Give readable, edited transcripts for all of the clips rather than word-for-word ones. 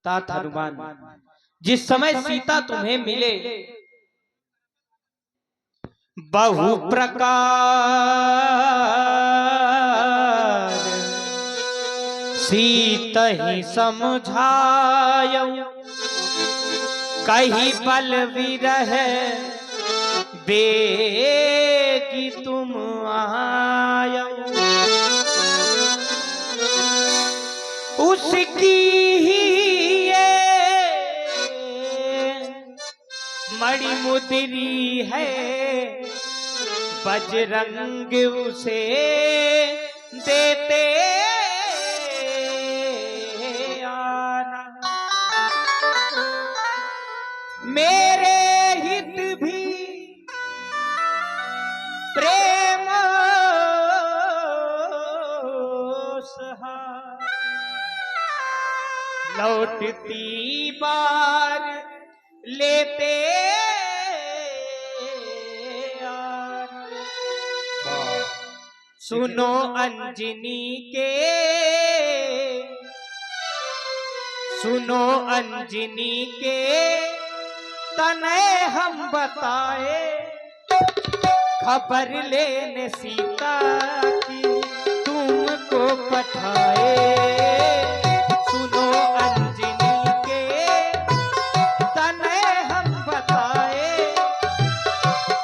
तात हनुमान, जिस समय सीता तुम्हें मिले बहु प्रकार सीता ही समझायो, कहीं पल विरह बेगी तुम आयो। उसकी ही ये मणि मुद्री है, बजरंग उसे देते आना। मेरे हित भी प्रेम सहाय, लौटती बार लेते आना। सुनो अंजनी के, सुनो अंजनी के तने हम बताए, खबर लेने सीता की तुमको पठाए। सुनो अंजनी के तने हम बताए,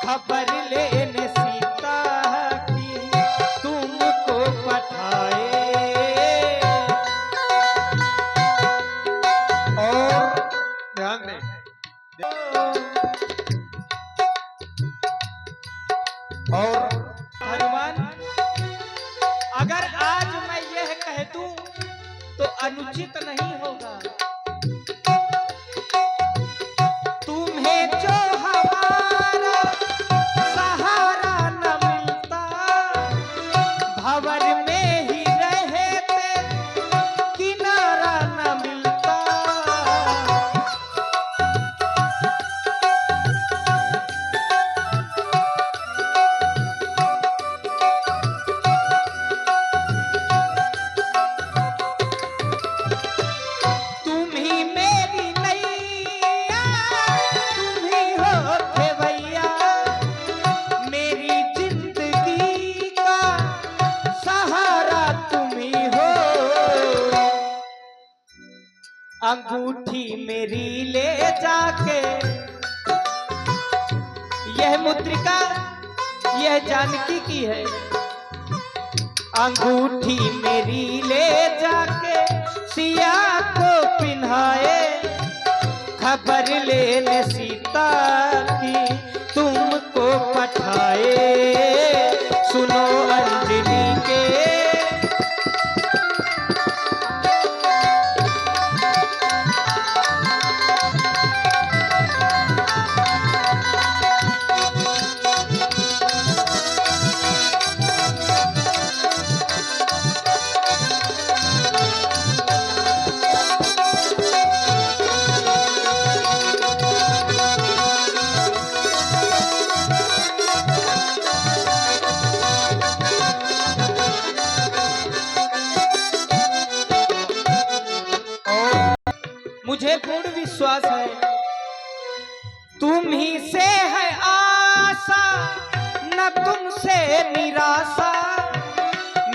खबर लेने सीता की तुमको पठाए। और ध्यान दें, और हनुमान, अगर आज मैं यह कह दूं तो अनुचित नहीं होगा। तुम्हें जो हमारा सहारा न मिलता, भंवर में ही रहते किनारा न मिलता। अंगूठी मेरी ले जाके, यह मुद्रिका यह जानकी की है। अंगूठी मेरी ले जाके सिया को पिन्हाए, खबर लेने सीता की तुमको पठाए। सुनो अंजनी के, मुझे पूर्ण विश्वास है तुम ही से है आशा, न तुमसे निराशा।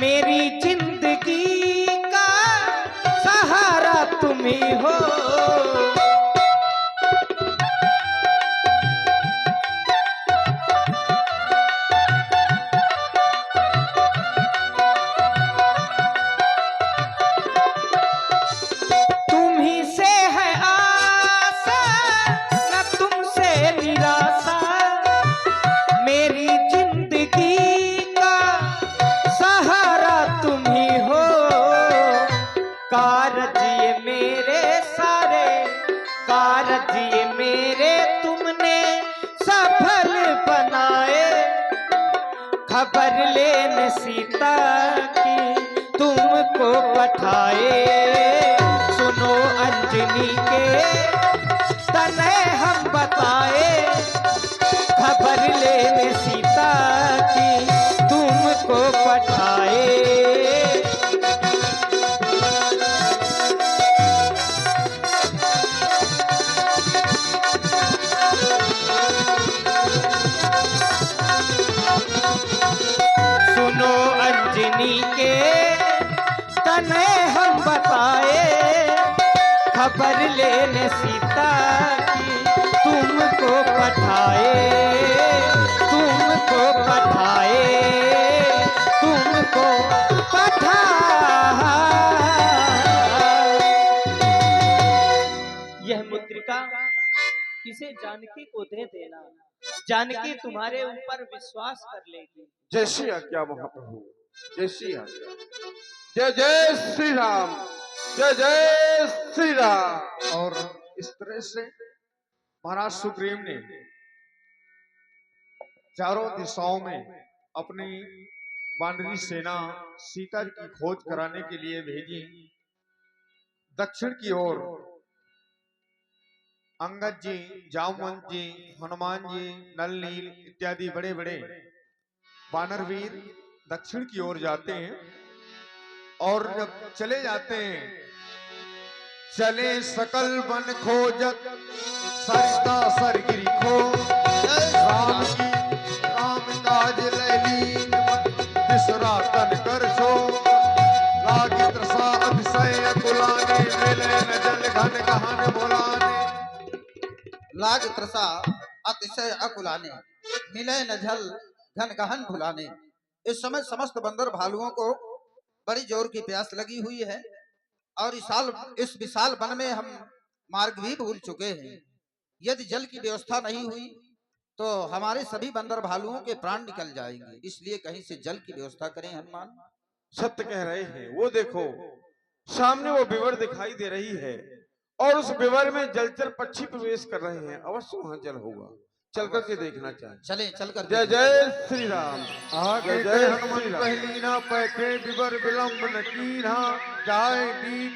मेरी जिंदगी का सहारा तुम ही हो। कारजिए मेरे तुमने सफल बनाए, खबर लेने सीता की तुमको पठाए। सुनो अंजनी के तने हम बताए, खबर लेने सीता की तुमको पठाए। खबर लेने सीता की तुमको पठाए, तुमको पठाए, तुमको पठाए। यह मुद्रिका इसे जानकी को दे देना, जानकी तुम्हारे ऊपर विश्वास कर लेगी। जैसी आज्ञा महाप्रभु, जैसी आज्ञा। जय जय श्री राम, जय जय श्री राम। और इस तरह से महाराज सुग्रीव ने चारों दिशाओं में अपनी वानरी सेना सीता की खोज कराने के लिए भेजी। दक्षिण की ओर अंगद जी, जामवंत जी, हनुमान जी, नल नील इत्यादि बड़े बड़े वानरवीर दक्षिण की ओर जाते हैं। और जब चले जाते हैं, चले सकल वन खोजत सरिता सरगिरी खो, राम की राम काज लैलीन बिसरा तन कर सो, लागी त्रसा अतिशय कुलाने, मिले न जल घन गहन बुलाने। लाग त्रसा अतिशय अकुलाने, मिले न जल घन गहन भुलाने। इस समय समस्त बंदर भालुओं को बड़ी जोर की प्यास लगी हुई है और इस विशाल वन में हम मार्ग भी भूल चुके हैं। यदि जल की व्यवस्था नहीं हुई तो हमारे सभी बंदर भालुओं के प्राण निकल जाएंगे, इसलिए कहीं से जल की व्यवस्था करें हनुमान। सत्य कह रहे हैं। वो देखो सामने वो विवर दिखाई दे रही है और उस विवर में जलचर पक्षी प्रवेश कर रहे हैं। अवश्य वहां जल होगा, चल करके देखना चाहिए। चले चल कर जय जय श्री राम। आगे जय हनुमान पहली ना पैठे विवर विलंब न कीन्हा, जाए दीप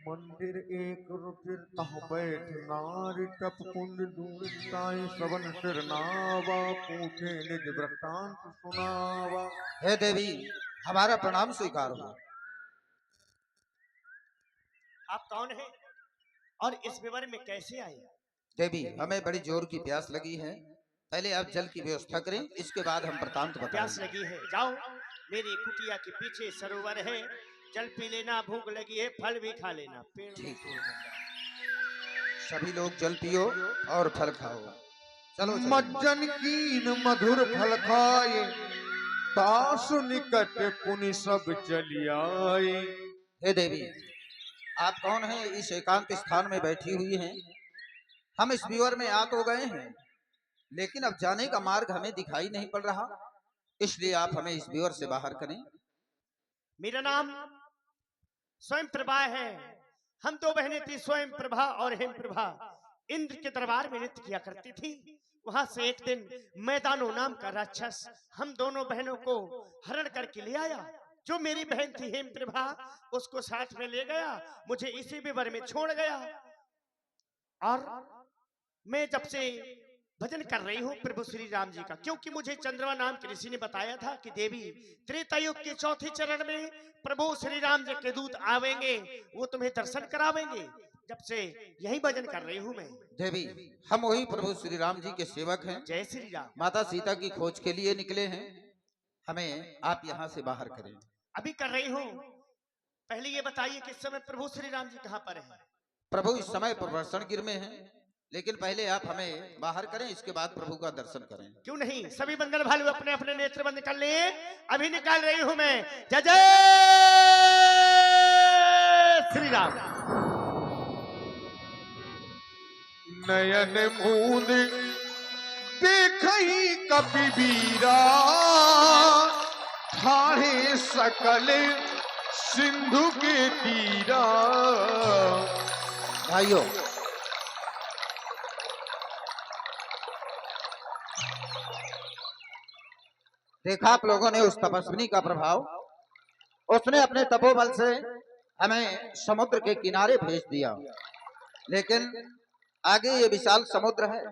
मंदिर एक रुचिर तह बैठ नारी, टप कुंड दूर ताई श्रवण सिर नावा, पूछे निज वृत्तांत सुनावा। हे देवी, हमारा प्रणाम स्वीकार हो। आप कौन हैं और इस विवर में कैसे आए? देवी, हमें बड़ी जोर की प्यास लगी है, पहले आप जल की व्यवस्था करें, इसके बाद हम वृत्तांत प्यास बताएंगे। लगी है, जाओ मेरी कुटिया के पीछे सरोवर है, जल पी लेना, भूख लगी है फल भी खा लेना। पेड़ ठीक है, सभी लोग जल पियो और फल खाओ। चलो चलो। मज्जन कीन मधुर फल खाए, तासु निकट पुनि सब चली आए। हे देवी, आप कौन हैं? इस एकांत स्थान में बैठी हुई हैं। हम इस विवर में आ तो गए हैं, लेकिन अब जाने का मार्ग हमें दिखाई नहीं पड़ रहा, इसलिए आप हमें इस विवर से बाहर करें। मेरा नाम स्वयं प्रभा है। हम दो बहनें थी, स्वयं प्रभा और हेम प्रभा। इंद्र के दरबार में नृत्य किया करती थी। वहां से एक दिन मैदानो नाम का राक्षस हम दोनों बहनों को हरण करके ले आया। जो मेरी बहन थी हेम प्रभा, उसको साथ में ले गया, मुझे इसी विवर में छोड़ गया। और मैं जब से भजन कर रही हूँ प्रभु श्री राम जी का, क्योंकि मुझे चंद्रमा नाम के ऋषि ने बताया था कि देवी त्रेता युग के चौथे चरण में प्रभु श्री राम जी के दूत आवेंगे, वो तुम्हें दर्शन करावेंगे। जब से यही भजन कर रही हूँ मैं। देवी, हम वही प्रभु श्री राम जी के सेवक हैं, जय श्री राम। माता सीता की खोज के लिए निकले हैं, हमें आप यहाँ से बाहर करें। अभी कर रही हूँ। पहले ये बताइए कि इस समय प्रभु श्री राम जी कहाँ पर हैं? प्रभु इस समय प्रवर्षण गिर में हैं, लेकिन पहले आप हमें बाहर करें, इसके बाद प्रभु का दर्शन करें। क्यों नहीं, सभी बंदर भालू अपने अपने नेत्र बंद कर ले। अभी निकाल रही हूँ मैं। जय जय श्री राम। नयन मूंद देखहि कपि बीरा, ठाढ़े सकल सिंधु के तीरा। भाइयों, देखा आप लोगों ने उस तपस्विनी का प्रभाव। उसने अपने तपोबल से हमें समुद्र के किनारे भेज दिया, लेकिन आगे ये विशाल समुद्र है,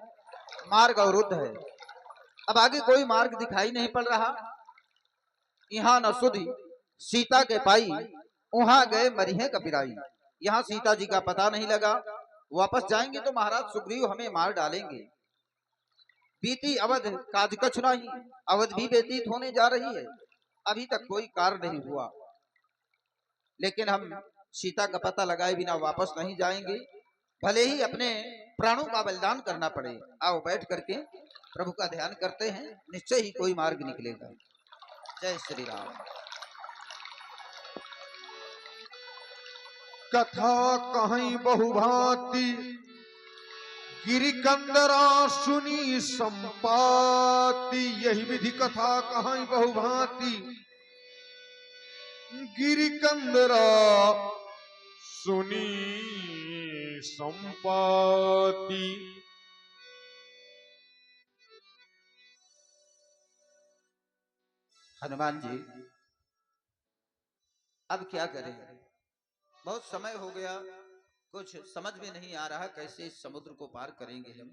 मार्ग अवरुद्ध है। अब आगे कोई मार्ग दिखाई नहीं पड़ रहा। यहाँ न सुधी सीता के पाई, वहां गए मरिहे कपिराई। यहाँ सीता जी का पता नहीं लगा। वापस जाएंगे तो महाराज सुग्रीव हमें मार डालेंगे। बीती अवध काज कछु नहीं, अवध भी व्यतीत होने जा रही है। अभी तक कोई कार्य नहीं हुआ, लेकिन हम सीता का पता लगाए बिना वापस नहीं जाएंगे, भले ही अपने प्राणों का बलिदान करना पड़े। आओ बैठ करके प्रभु का ध्यान करते हैं, निश्चय ही कोई मार्ग निकलेगा। जय श्री राम। कथा कहीं बहुभांति गिरिकंदरा सुनी संपाति। यही विधि कथा कहीं बहुभांति गिरिकंदरा सुनी संपाति। हनुमान जी अब क्या करें, बहुत समय हो गया, कुछ समझ में नहीं आ रहा कैसे इस समुद्र को पार करेंगे हम।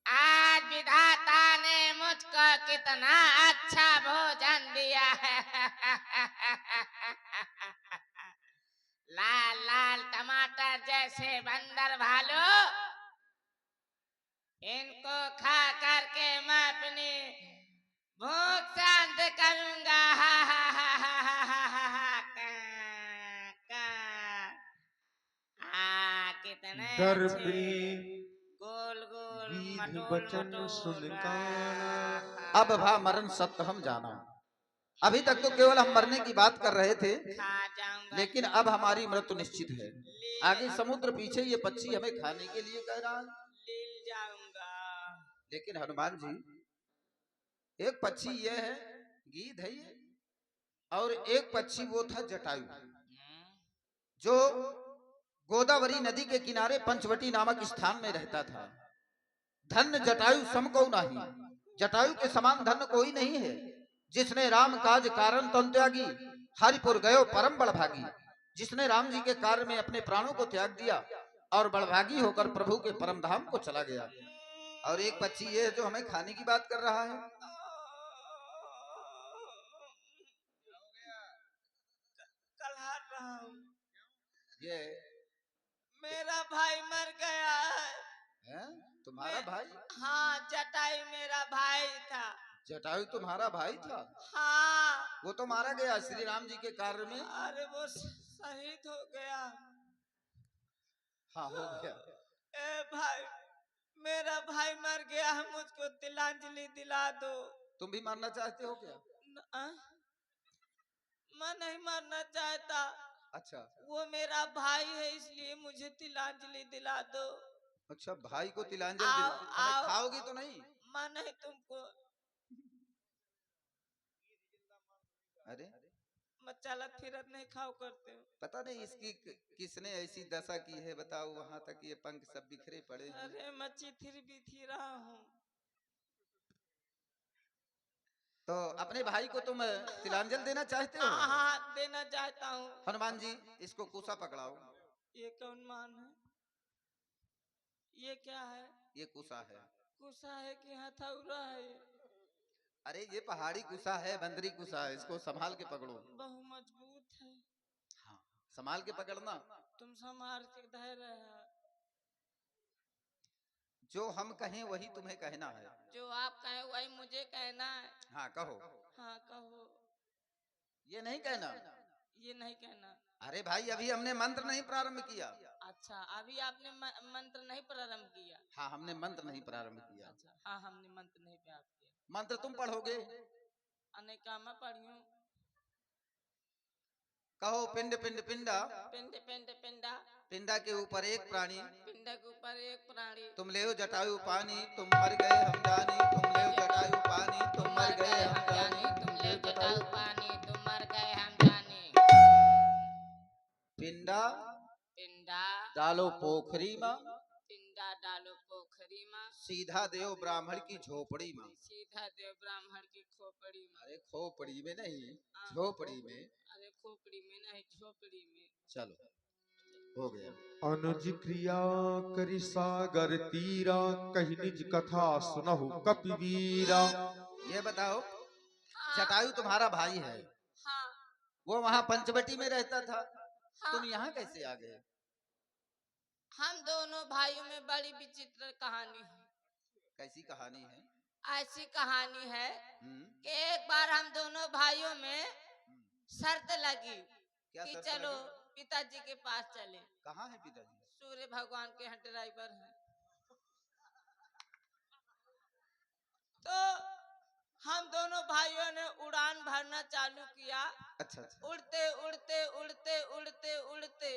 आज विधाता ने मुझको कितना अच्छा भोजन दिया है। लाल लाल टमाटर जैसे बंदर भालू, इनको खा करके मैं अपनी भूख शांत करूंगा। कितने दर्पी गोल गोल गीध मटोल बचन मटोल। सुन काना। अब भा मरण सत्य हम जाना। अभी तक तो केवल हम मरने की बात कर रहे थे, खा जाऊंगा, लेकिन अब हमारी मृत्यु निश्चित है। आगे समुद्र, पीछे ये पक्षी हमें खाने के लिए कह रहा है। लील जाऊंगा। लेकिन हनुमान जी, एक पक्षी ये है, गीध है ये, और एक पक्षी वो था जटायु, जो गोदावरी नदी के किनारे पंचवटी नामक स्थान में रहता था। धन्य जटायु सम को नहीं, जटायु के समान धन्य कोई नहीं है, जिसने राम काज कारण तन त्यागी, हरिपुर गयो परम बड़भागी। जिसने राम जी के कार्य में अपने प्राणों को त्याग दिया और बड़भागी होकर प्रभु के परम धाम को चला गया। और एक पक्षी ये है जो हमें खाने की बात कर रहा है। कलहा रहा हूँ, ये मेरा भाई मर गया है। तुम्हारा भाई? हाँ, जटायु मेरा भाई था। जटायु तुम्हारा भाई था? हाँ। वो तो मारा गया श्री राम जी के कार्य में। अरे वो शहीद हो गया। हाँ, हो गया। ए भाई, मेरा भाई मर गया है, मुझको तिलांजलि दिला दो। तुम भी मरना चाहते हो क्या? मैं नहीं मरना चाहता। अच्छा, वो मेरा भाई है, इसलिए मुझे तिलांजलि दिला दो। अच्छा, भाई को तिलांजलि हमें खाओगी तो नहीं? मैं नहीं तुमको। अरे मैं चलत फिरत नहीं खाओ करते हो। पता नहीं इसकी किसने ऐसी दशा की है, बताओ। वहां तक ये पंख सब बिखरे पड़े हैं। अरे मैं चिथिर बिथी रहा हूँ। तो अपने भाई को तुम तिलांजलि देना चाहते हो? हाँ, देना चाहता हूँ। हनुमान जी, इसको कुसा पकड़ाओ। ये कौन मान है? ये क्या है? ये कुसा है। कुसा है कि हथौड़ा है? अरे ये पहाड़ी कुसा है, बंदरी कुसा है, इसको संभाल के पकड़ो। बहु मजबूत है। हाँ, संभाल के पकड़ना। तुम संभाल के धर रहे हो। जो हम कहें वही तुम्हें कहना है। जो आप कहें वही मुझे कहना है। हाँ कहो। हाँ कहो। ये नहीं कहना? ये नहीं कहना। अरे भाई, अभी हमने मंत्र नहीं प्रारंभ किया। अच्छा, अभी आपने मंत्र नहीं प्रारंभ किया? हाँ, हमने मंत्र नहीं प्रारंभ किया। अच्छा, हाँ, हमने मंत्र नहीं प्रारंभ किया। मंत्र तुम पढ़ोगे? अनेका मैं पढ़ियूं। कहो पिंड पिंड पिंडा। पिंड पिंड पिंडा। पिंडा के ऊपर एक प्राणी, पिंड के ऊपर एक प्राणी। तुम ले जटायु पानी, तुम मर गए हम जानी। तुम ले जटायु पानी, तुम मर गए हम जानी। तुम ले जटायु पानी, तुम मर गए हम जानी। पिंडा पिंडा डालो पोखरी में, पिंडा डालो पोखरी में, सीधा देव ब्राह्मण की झोपड़ी में। सीधा देव ब्राह्मण की खोपड़ी में। अरे खोपड़ी में नहीं, झोपड़ी में। अरे खोपड़ी में नहीं, झोपड़ी में। चलो, हो गया। अनुज क्रिया करि सागर तीरा, कही निज कथा सुनहु कपिवीरा। ये बताओ, जटायु तुम्हारा भाई है, हाँ। वो वहाँ पंचवटी में रहता था, हाँ। तुम यहाँ कैसे आ गए? हम दोनों भाइयों में बड़ी विचित्र कहानी है। कैसी कहानी है? ऐसी कहानी है हम्म, कि एक बार हम दोनों भाइयों में शर्त लगी क्या कि शर्त चलो लगी? पिताजी के पास चले। कहाँ है पिताजी? सूर्य भगवान के यहाँ ड्राइवर हैं। तो हम दोनों भाइयों ने उड़ान भरना चालू किया। अच्छा अच्छा। उड़ते उड़ते उड़ते उड़ते उड़ते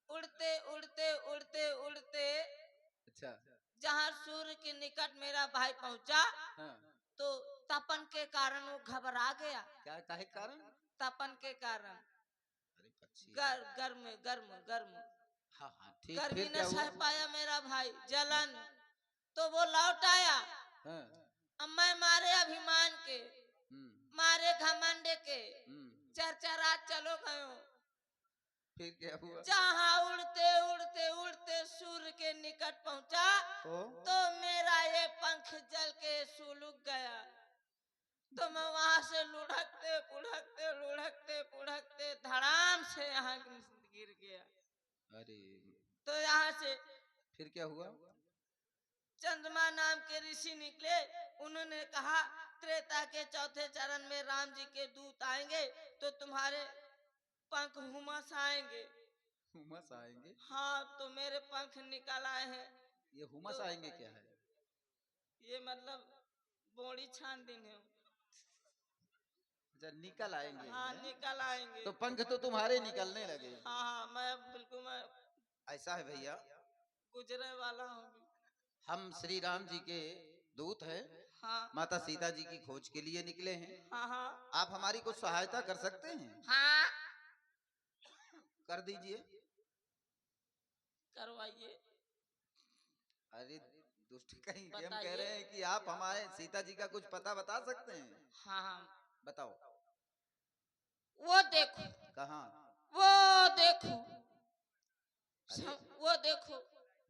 उड़ते उड़ते उड़ते उड़ते अच्छा। जहाँ सूर्य के निकट मेरा भाई पहुंचा हाँ। तो तपन के कारण वो घबरा गया। क्या काहे कारण? तपन के कारण अरे पक्षी। गर्म गर्म गर्म हाँ हाँ ठीक। गर्मी फिर न क्या हुआ? सह पाया मेरा भाई, जलन। तो वो लौट आया। हाँ। अब मैं मारे अभिमान के, मारे घमंड के चरचरा चलो गयो। फिर क्या हुआ? जहाँ उड़ते उड़ते उड़ते सूर्य के निकट पहुंचा तो मेरा ये पंख जल के सुलग गया। तो मैं वहां से लुढ़कते पुढ़कते लुढ़कते पुढ़कते धड़ाम से यहाँ गिर गया। अरे तो यहाँ से फिर क्या हुआ? चंद्रमा नाम के ऋषि निकले। उन्होंने कहा त्रेता के चौथे चरण में राम जी के दूत आएंगे तो तुम्हारे पंख हुमस आएंगे। हुमस आएंगे? हाँ, तो मेरे पंख निकल आए हैं। ये हुमस तो आएंगे क्या है? ये मतलब बोड़ी छान दिन है। अच्छा निकल आएंगे? हाँ, निकल आएंगे। तो पंख तो तुम्हारे निकलने लगे? हाँ हाँ, मैं बिल्कुल मैं ऐसा है भैया, गुजरे वाला हूँ। हम श्री राम जी के दूत हैं। हाँ माता सीता जी की खोज के लिए निकले हैं। हाँ हाँ आप हमारी कुछ सहायता कर सकते हैं? हाँ, कर दीजिए। करवाइए। अरे दुष्ट कहीं के, हम कह बताइए। रहे हैं कि आप हमारे सीता जी का कुछ पता बता सकते हैं? हाँ हाँ, बताओ। वो देखो, कहाँ? वो देखो, अरे वो देखो,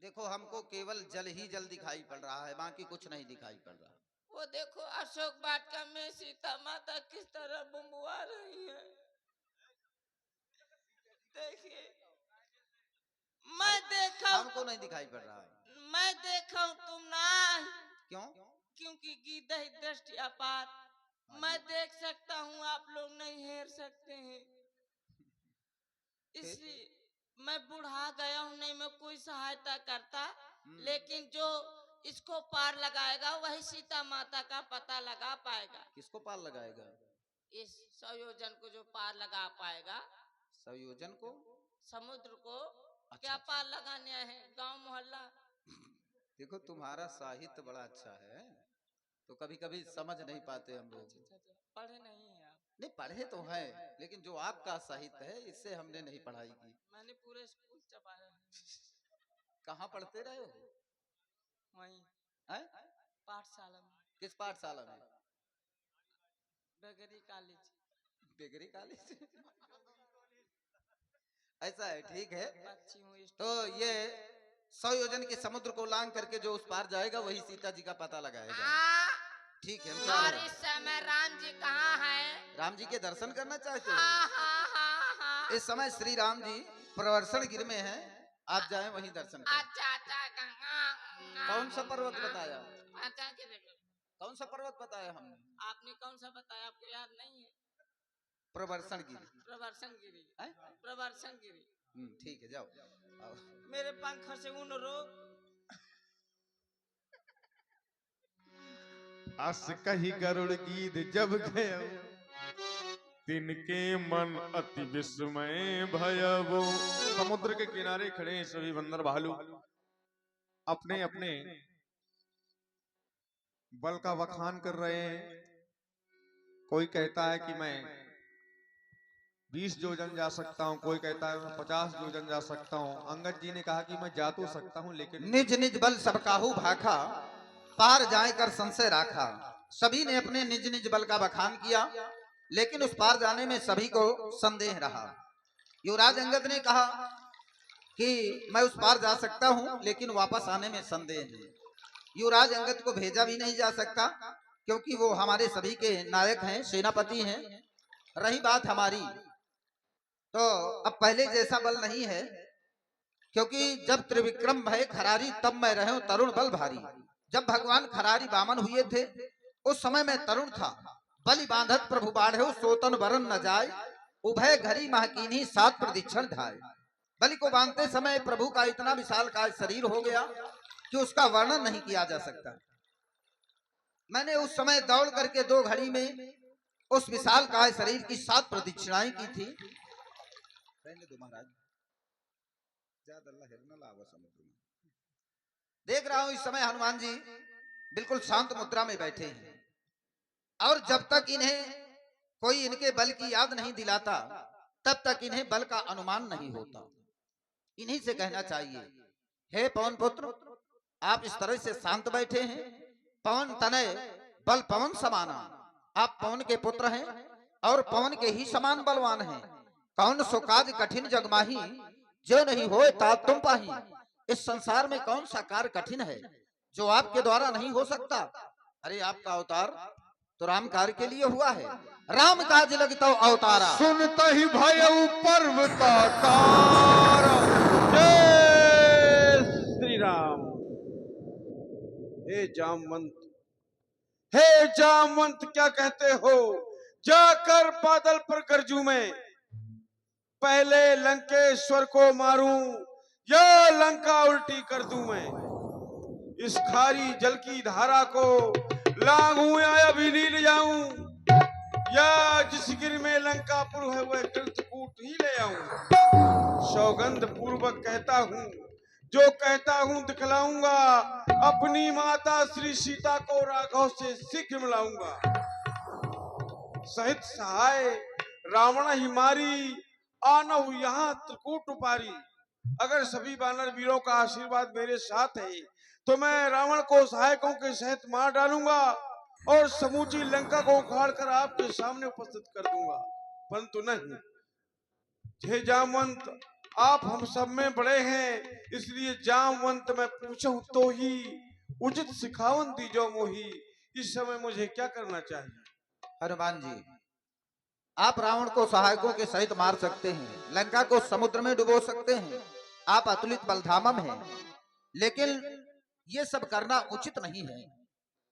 देखो, हमको केवल जल ही जल दिखाई पड़ रहा है, बाकी कुछ नहीं दिखाई पड़ रहा। वो देखो अशोक वाटिका में सीता माता किस तरह बुम्बुआ रही है। देखिए, मैं देखा, हमको नहीं दिखाई पड़ रहा है। मैं देखा हूँ, तुम ना। क्यों? क्योंकि गीता ही दृष्टि अपार। मैं देख सकता हूँ, आप लोग नहीं हेर सकते हैं। इसलिए मैं बुढ़ा गया हूँ, नहीं मैं कोई सहायता करता। लेकिन जो इसको पार लगाएगा वही सीता माता का पता लगा पाएगा। किसको पार लगाएगा? इस संयोजन को जो पार लगा पाएगा। संयोजन को? समुद्र को। अच्छा, क्या पार लगाने आए हैं? गांव मोहल्ला। देखो तुम्हारा साहित्य बड़ा अच्छा है, तो कभी कभी समझ नहीं पाते हम लोग। पढ़े नहीं है आप? नहीं पढ़े तो है, लेकिन जो आपका साहित्य है इससे हमने नहीं पढ़ाई की। मैंने पूरे स्कूल चपाया है। कहाँ पढ़ते रहे हो? वहीं हैं? पाठशाला में। किस पाठशाला में? Beggary college. Beggary college? ऐसा है, ठीक है। बच्ची हूँ। तो ये संयोजन के समुद्र को लांग करके जो उस पार जाएगा वही सीता जी का पता लगाएगा। ठीक है, हम चल और रहे हैं। इस समय राम जी कहाँ हैं? राम जी के दर्शन करना चाहते हाँ हो? हाँ हाँ हाँ। इस समय श्री राम जी प्रवर्षण गिर में हैं, आप जाएं वहीं दर्शन करें। अच्छा अच्छा, गंगा। कौन सा पर्वत बताया? अच्छा, कौन सा पर्वत बताया हमने? आपने कौन सा बताया? आपको याद नहीं है? प्रवर्षण गिरी। प्रवर्षण गिरी। हैं? प्रवर्षण गिरी। ठीक है, जाओ आओ। मेरे पंख से ऊन रो। अस कही गरुड़ गीत जब गयो, तिनके मन अति विस्मय भयबो। समुद्र के किनारे खड़े हैं सभी बंदर भालू, अपने अपने बल का बखान कर रहे हैं। कोई कहता है कि मैं 20 योजन जा सकता हूँ, कोई कहता है मैं 50 योजन जा सकता हूँ। अंगद जी ने कहा कि मैं जा तो सकता हूँ, लेकिन निज निज बल सब काहू भाखा, पार जाए कर संशय राखा। सभी ने अपने निज निज बल का बखान किया, लेकिन उस पार जाने में सभी को संदेह रहा। युवराज अंगद ने कहा कि मैं उस पार जा सकता हूं, लेकिन वापस आने में संदेह है। युवराज अंगद को भेजा भी नहीं जा सकता, क्योंकि वो हमारे सभी के नायक हैं, सेनापति हैं। रही बात हमारी, तो अब पहले जैसा बल नहीं है, क्योंकि जब त्रिविक्रम भय खरारी तब मैं रहूं तरुण बल भारी। जब भगवान खरारी वामन हुए थे उस समय मैं तरुण था। बलि बांधत प्रभु बाढ़े सोतन वरन न जाए, उभय घरी महकीनी 7 प्रदक्षिण धाय। बलि को बांधते समय प्रभु का इतना विशालकाय शरीर हो गया कि उसका वर्णन नहीं किया जा सकता। मैंने उस समय दौड़ करके 2 घड़ी में उस विशालकाय शरीर की 7 प्रदक्षिणाएं की थी। महाराज देख रहा हूं इस समय हनुमान जी बिल्कुल शांत मुद्रा में बैठे हैं, और जब तक इन्हें कोई इनके बल की याद नहीं दिलाता तब तक इन्हें बल का अनुमान नहीं होता। इन्हीं से कहना चाहिए, हे पवन पुत्र, आप इस तरह से शांत बैठे हैं। पवन तनय बल पवन समाना, आप पवन के पुत्र हैं और पवन के ही समान बलवान हैं। कौन सो काज कठिन जगमाही, जो नहीं होए तात तुम पाही। इस संसार में कौन सा कार्य कठिन है जो आपके द्वारा नहीं हो सकता। अरे आपका अवतार तो राम कार्य के लिए हुआ है। राम काज लगता अवतारा, सुनता ही भय पर्वताकार। जय श्री राम। हे जामवंत, हे जामवंत, क्या कहते हो? जाकर बादल पर गरजू मैं, पहले लंकेश्वर को मारूं या लंका उल्टी कर दूं मैं। इस खारी जल की धारा को लांघूं या अभी नील जाऊं, या जिस गिर में लंकापुर है वह कृतकूट ही ले आऊं। सौगंध पूर्वक कहता हूं, जो कहता हूं दिखलाऊंगा। अपनी माता श्री सीता को राघव से शीघ्र मिलाऊंगा। सहित सहाय रावण ही मारी, आनहु यहाँ त्रिकूट उपारी। अगर सभी वानर वीरों का आशीर्वाद मेरे साथ है तो मैं रावण को सहायकों के सहित मार डालूंगा और समूची लंका को उखाड़ कर आपके सामने उपस्थित कर दूंगा। परंतु नहीं, हे जामवंत, आप हम सब में बड़े हैं, इसलिए जामवंत मैं पूछूं तो ही उचित सिखावन दीजो मोही। इस समय मुझे क्या करना चाहिए? हनुमान जी, आप रावण को सहायकों के सहित मार सकते हैं, लंका को समुद्र में डुबो सकते हैं, आप अतुलित बलधामम हैं, लेकिन ये सब करना उचित नहीं है,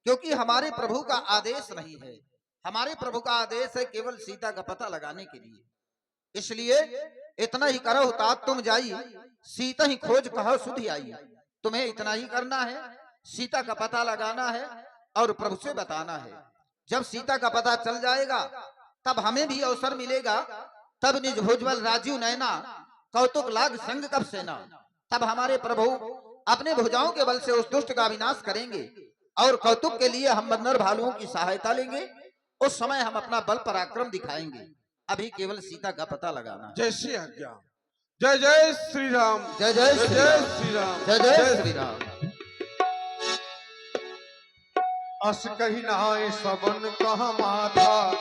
क्योंकि हमारे प्रभु का आदेश नहीं है। हमारे प्रभु का आदेश है केवल सीता का पता लगाने के लिए। इसलिए इतना ही करो तात तुम जाई, सीता ही खोज कहो सुधि आई। तुम्हें इतना ही करना है, सीता का पता लगाना है और प्रभु से बताना है। जब सीता का पता चल जाएगा तब हमें भी अवसर मिलेगा। तब निज भुजबल राजीव नैना, कौतुक लाग संग कब सेना। तब हमारे प्रभु अपने भुजाओं के बल से उस दुष्ट का विनाश करेंगे और कौतुक के लिए हम बंदर भालुओं की सहायता लेंगे। उस समय हम अपना बल पराक्रम दिखाएंगे। अभी केवल सीता का पता लगाना है। जय श्री आज्ञा। जय जय श्री राम। जय जय श्री राम। श्री राम। जय जय श्री राम। अस कही नहाए सबन कहा माथा,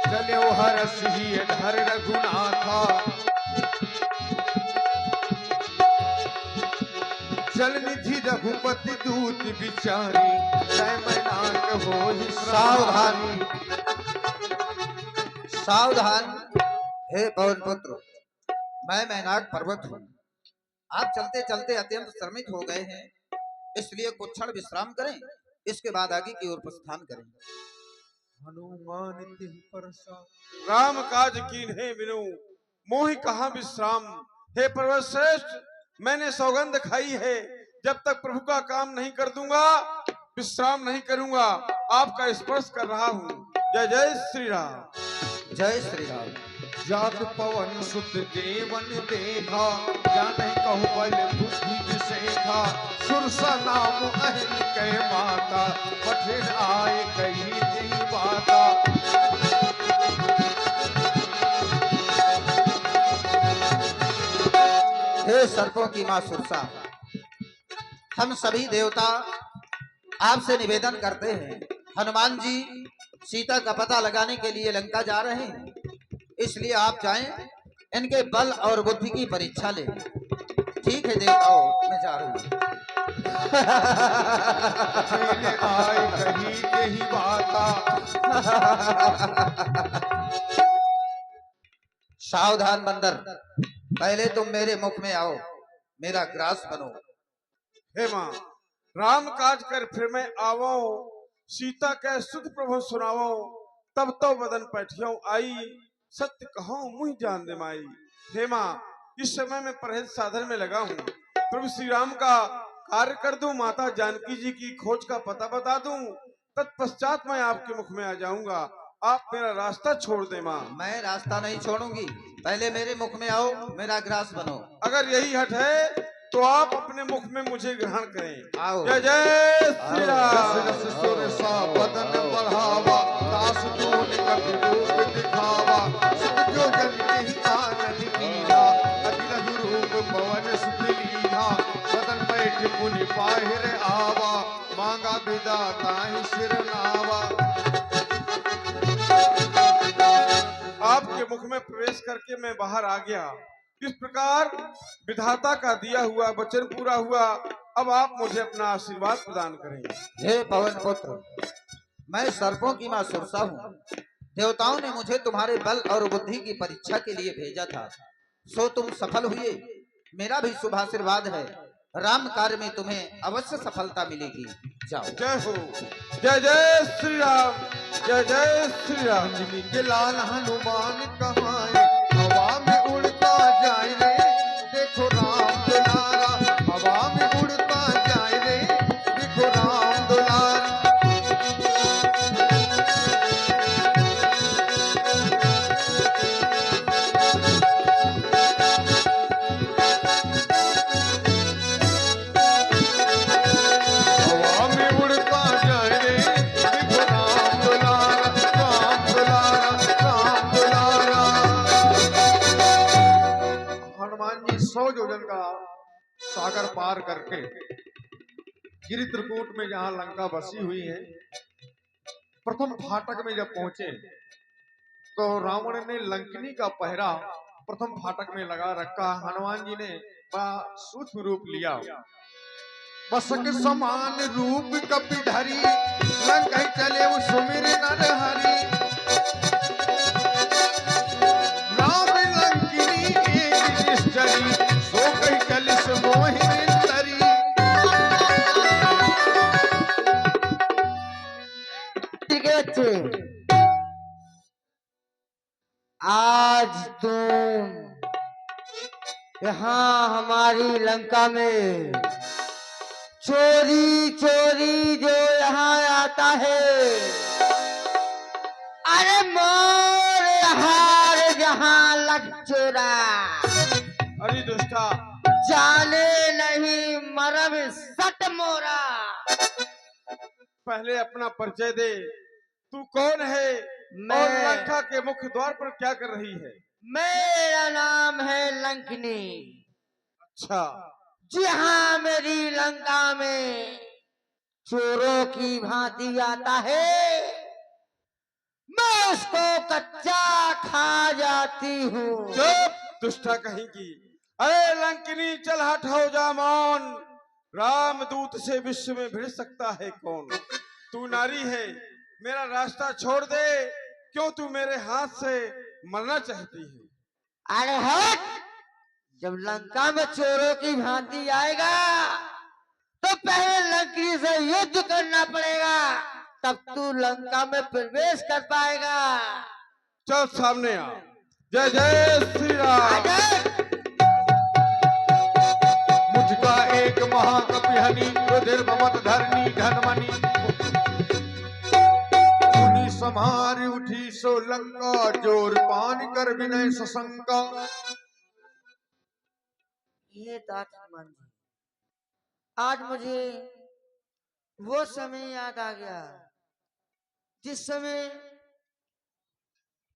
चले हर सिंह धर रघुनाथा। चल निधि रघुपति दूत बिचारी, जय मैनाक हो सावधान सावधान। हे पवन पुत्र, मैं मैनाक पर्वत हूँ। आप चलते चलते अत्यंत श्रमित हो गए हैं, इसलिए कुछ क्षण विश्राम करें, इसके बाद आगे की ओर प्रस्थान करें। हनुमान तिह परसा, राम काज कीन्हे बिनु मोहि कहाँ विश्राम। हे पर्वत श्रेष्ठ, मैंने सौगंध खाई है, जब तक प्रभु का काम नहीं कर दूंगा विश्राम नहीं करूंगा। आपका स्पर्श कर रहा हूँ। जय जय श्री राम। जय श्री राम। जात पवन सुत देवन देखा, जाने कहु बल बुद्धि विशेखा। सुरसा नाम अहिन कै माता, पठिन आए कही नहीं बाता। हे सर्पों की मां सुरसा, हम सभी देवता आपसे निवेदन करते हैं। हनुमान जी सीता का पता लगाने के लिए लंका जा रहे हैं, इसलिए आप जाएं, इनके बल और बुद्धि की परीक्षा लें। ठीक है देवताओं, मैं जा रहा हूं। आए कही नहीं बाता। सावधान बंदर, पहले तुम मेरे मुख में आओ, मेरा ग्रास बनो। हे माँ, राम काज कर फिर मैं आवो, सीता के सुध प्रभु सुनावो, तब तो बदन पैठियों आई, सत्य कहो मुँह जान दे माई। हे माँ, इस समय मैं परहेज साधन में लगा हूँ, प्रभु श्री राम का कार्य कर दूं, माता जानकी जी की खोज का पता बता दूं, तत्पश्चात मैं आपके मुख में आ जाऊंगा। आप मेरा रास्ता छोड़ दे माँ। मैं रास्ता नहीं छोड़ूंगी, पहले मेरे मुख में आओ, मेरा ग्रास बनो। अगर यही हट है तो आप अपने मुख में मुझे ग्रहण करें। आओ। जय जय श्री राम। जस जस सुर सा बदन बढ़ावा, दास दून कपि रूप दिखावा, सब जो जन के आनंद लीला, अति लघु रूप पवन सुत लीला, बदन पैठ पुनि पाहिर आवा, मांगा विदा ताहि सिर नावा। आपके मुख में प्रवेश करके मैं बाहर आ गया। इस प्रकार विधाता का दिया हुआ वचन पूरा हुआ। अब आप मुझे अपना आशीर्वाद प्रदान करें। हे पवन पुत्र, मैं सर्पों की मां सुरसा हूँ। देवताओं ने मुझे तुम्हारे बल और बुद्धि की परीक्षा के लिए भेजा था, सो तुम सफल हुए। मेरा भी शुभ आशीर्वाद है, राम कार्य में तुम्हें अवश्य सफलता मिलेगी। जाओ। जय हो। जय जय श्री राम। जय जय श्री राम। के लाल हनुमान कहाए, हवा में उड़ता जाए रे, देखो राम दुलारा, हवा में उड़ता जाए रे, देखो राम दुलारा। हवा में उड़ता जाए रे, देखो राम दुलारा, राम दुलारा, राम दुलारा। हनुमान जी 100 योजन का सागर पार करके गिरि त्रिकूट में जहां लंका बसी हुई है, प्रथम फाटक में जब पहुंचे तो रावण ने लंकिनी का पहरा प्रथम फाटक में लगा रखा। हनुमान जी ने बड़ा सूक्ष्म रूप लिया, बसक समान रूप कपिधरी, लंक चले वो सुमिर नर हरि, राम लंकिनी एक निश्चरी, सो कहि कलिस मोहिनी तरी। आज तुम यहाँ हमारी लंका में चोरी चोरी जो यहाँ आता है, अरे मोर हार जहाँ लग चोरा, अरे दुष्टा, जाने नहीं मरम सट मोरा। पहले अपना परिचय दे, तू कौन है और लंका के मुख्य द्वार पर क्या कर रही है? मेरा नाम है लंकिनी। अच्छा, जी हाँ, मेरी लंका में चोरों की भांति आता है, मैं उसको कच्चा खा जाती हूँ। चुप दुष्टा कहेगी। अरे लंकिनी, चल हट, हो जा मौन। रामदूत से विश्व में भिड़ सकता है कौन? तू नारी है, मेरा रास्ता छोड़ दे। क्यों तू मेरे हाथ से मरना चाहती है? अरे हट, जब लंका में चोरों की भांति आएगा तो पहले लंकी से युद्ध करना पड़ेगा, तब तू लंका में प्रवेश कर पाएगा। चल सामने आ। जय जय श्री राम। मुझका एक महाकपि हनि, रुधिर ममत धरनी धनमणि, मुनि समार उठी सो लंका, जोर पान कर विनय सशंका। ये तात हनुमान जी, आज मुझे वो समय याद आ गया जिस समय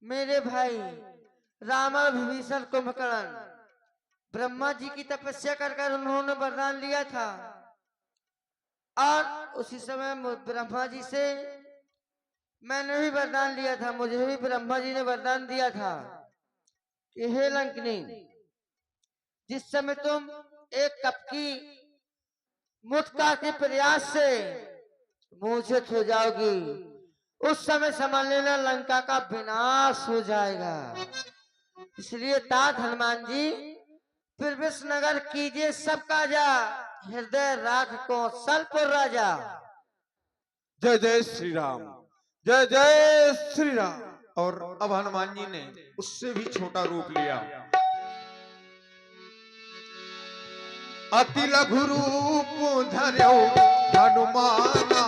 मेरे भाई रामा विभीषण कुंभकर्ण ब्रह्मा जी की तपस्या कर उन्होंने वरदान लिया था, और उसी समय ब्रह्मा जी से मैंने भी वरदान लिया था। मुझे भी ब्रह्मा जी ने वरदान दिया था कि हे लंकिनी, जिस समय तुम एक कप की मुटका के प्रयास से मूर्छित हो जाओगी, उस समय समझ लेना लंका का विनाश हो जाएगा। इसलिए तात हनुमान जी प्रवेश नगर कीजिए सबका जा, हृदय राख कौशलपुर राजा। जय जय श्री राम, जय जय श्री राम। और अब हनुमान जी ने उससे भी छोटा रूप लिया। अति लघु रूप धर्यो हनुमाना,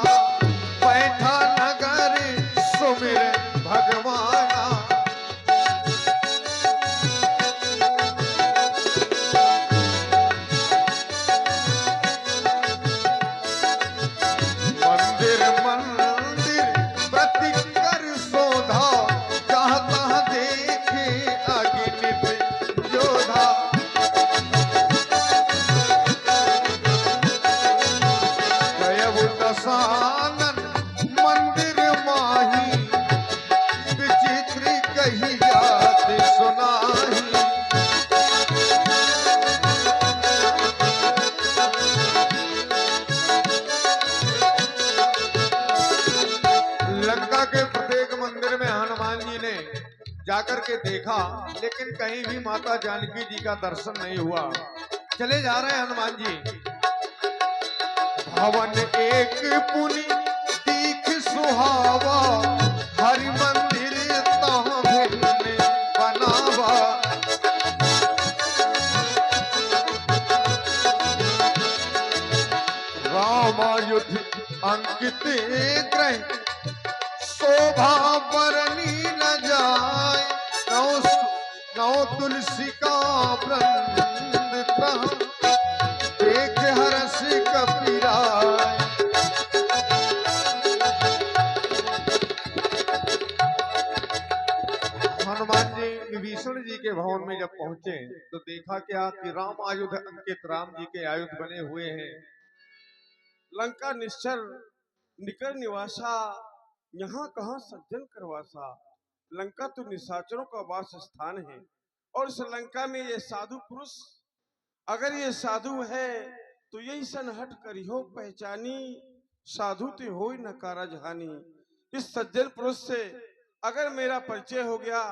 बैठा नगर सुमिर भगवाना। मंदिर मंदिर प्रति कर शोधा, जहाँ तहाँ देखे अगिनित योधा। दशानन मंदिर माही, विचित्र कही जात सुनाही। लंका के प्रत्येक मंदिर में हनुमान जी ने जाकर के देखा, लेकिन कहीं भी माता जानकी जी का दर्शन नहीं हुआ। चले जा रहे हैं हनुमान जी। भवन एक पुनि दीख सुहावा, हरि मंदिर तहाँ भिन्न बनावा। रामायुध अंकित ग्रह, शोभा बरनी न जाय। नौ तुलसी का वृंद तहाँ, देख हर्ष कपीराय। हनुमान जी विभीषण जी के भवन में जब पहुंचे तो देखा क्या कि राम आयुध अंकित, राम जी के आयुध बने हुए हैं। लंका निश्चर निकर निवासा, यहाँ कहाँ सज्जन करवासा। लंका तो निशाचरों का वास स्थान है, और इस लंका में ये साधु पुरुष, अगर ये साधु है तो यही सन हट करियो पहचानी। साधु तो हो न कारज हानि। इस सज्जन पुरुष से अगर मेरा परिचय हो गया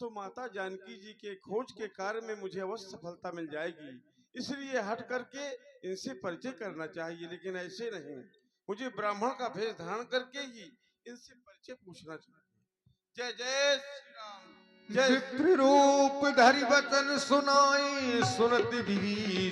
तो माता जानकी जी के खोज के कार्य में मुझे अवश्य सफलता मिल जाएगी। इसलिए हट करके इनसे परिचय करना चाहिए, लेकिन ऐसे नहीं। मुझे ब्राह्मण का भेष धारण करके ही इनसे परिचय पूछना चाहिए। जय जय श्री राम। जय विप्र रूप धरि वचन सुनाई, सुनत विभीषण